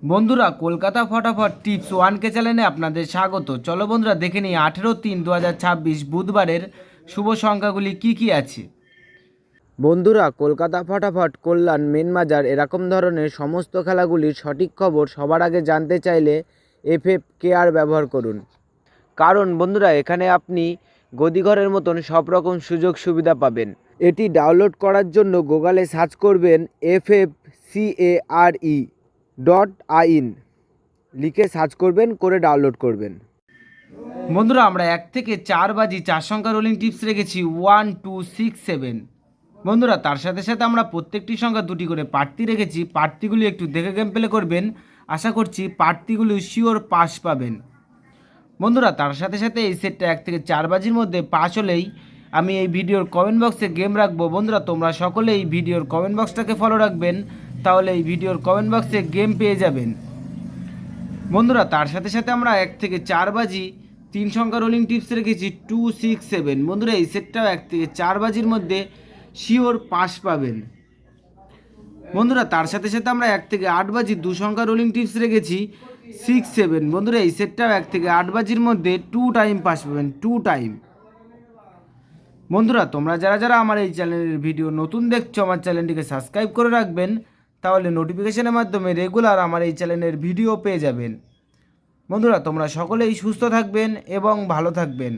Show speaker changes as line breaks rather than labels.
বন্ধুরা, কলকাতা ফটাফট টিপস ওয়ানকে চ্যানেলে আপনাদের স্বাগত। চলো বন্ধুরা, দেখে নিই 18-3-2026 বুধবারের শুভ সংখ্যাগুলি কি কি আছে। বন্ধুরা, কলকাতা ফটাফট, কল্যাণ, মেনবাজার এরকম ধরনের সমস্ত খেলাগুলির সঠিক খবর সবার আগে জানতে চাইলে FFKR ব্যবহার করুন। কারণ বন্ধুরা, এখানে আপনি গদিঘরের মতন সব রকম সুযোগ সুবিধা পাবেন। এটি ডাউনলোড করার জন্য গুগলে সার্চ করবেন FFCARE.in লিখে সার্চ করবেন, করে ডাউনলোড করবেন। বন্ধুরা, আমরা 1 থেকে 4 বাজি 4 সংখ্যা রোলিং টিপস রেখেছি 1, 2, 6, 7। বন্ধুরা, তার সাথে সাথে আমরা প্রত্যেকটি সংখ্যা দুটি করে প্রার্থী রেখেছি। প্রার্থীগুলি একটু দেখে গেম প্লে করবেন। আশা করছি প্রার্থীগুলি শিওর পাস পাবেন। বন্ধুরা, তার সাথে সাথে এই সেটটা 1 থেকে 4 বাজির মধ্যে পাস হলেই আমি এই ভিডিওর কমেন্ট বক্সে গেম রাখবো। বন্ধুরা, তোমরা সকলে এই ভিডিওর কমেন্ট বক্সটাকে ফলো রাখবেন, তাহলে এই ভিডিওর কমেন্ট বক্সে গেম পেয়ে যাবেন। বন্ধুরা, তার সাথে সাথে আমরা 1 থেকে 4 বাজি 3 সংখ্যা রোলিং টিপস রেখেছি 2, 6, 7। বন্ধুরা, এই সেটটাও 1 থেকে 4 বাজির মধ্যে শিওর পাস পাবেন। বন্ধুরা, তার সাথে সাথে আমরা 1 থেকে 8 বাজি 2 সংখ্যা রোলিং টিপস রেখেছি 6, 7। বন্ধুরা, এই সেটটাও 1 থেকে 8 বাজির মধ্যে 2 টাইম পাস পাবেন, 2 টাইম। বন্ধুরা, তোমরা যারা যারা আমার এই চ্যানেলের ভিডিও নতুন দেখছো, আমার চ্যানেলটিকে সাবস্ক্রাইব করে রাখবেন, তাহলে নোটিফিকেশনের মাধ্যমে রেগুলার আমার এই চ্যানেলের ভিডিও পেয়ে যাবেন। বন্ধুরা, তোমরা সকলেই সুস্থ থাকবেন এবং ভালো থাকবেন।